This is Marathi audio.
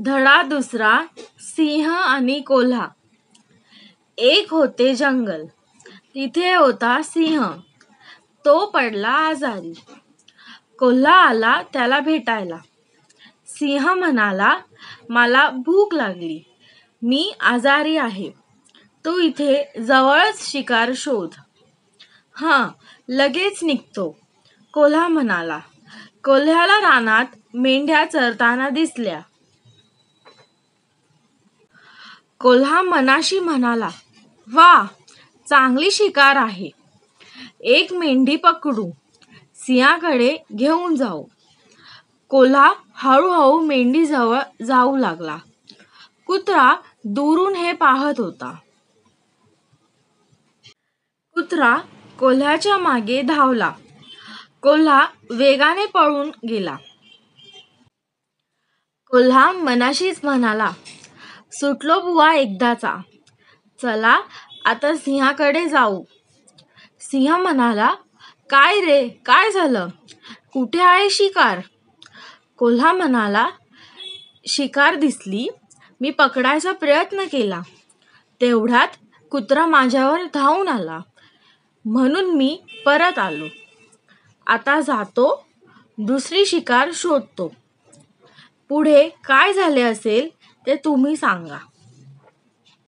धडा दुसरा, सिंह आणि कोल्हा. एक होते जंगल. तिथे होता सिंह. तो पडला आजारी. कोल्हा आला त्याला भेटायला. सिंह म्हणाला, मला भूक लागली, मी आजारी आहे, तू इथे जवळच शिकार शोध. हां, लगेच निघतो, कोल्हा म्हणाला. कोल्ह्याला रानात मेंढ्या चरताना दिसल्या. कोल्हा मनाशी म्हणाला, वा, चांगली शिकार आहे. एक मेंढी पकडू, सिंहाकडे घेऊन जाऊ. कोल्हा हळूहळू मेंढीजवळ जाऊ लागला. कुत्रा दुरून हे पाहत होता. कुत्रा कोल्ह्याच्या मागे धावला. कोल्हा वेगाने पळून गेला. कोल्हा मनाशीच म्हणाला, सुटलो बुवा एकदाचा. चला आता सिंहाकडे जाऊ. सिंह म्हणाला, काय रे, काय झालं? कुठे आहे शिकार? कोल्हा म्हणाला, शिकार दिसली, मी पकडायचा प्रयत्न केला. तेवढ्यात कुत्रा माझ्यावर धावून आला, म्हणून मी परत आलो. आता जातो, दुसरी शिकार शोधतो. पुढे काय झाले असेल ते तुम्ही सांगा.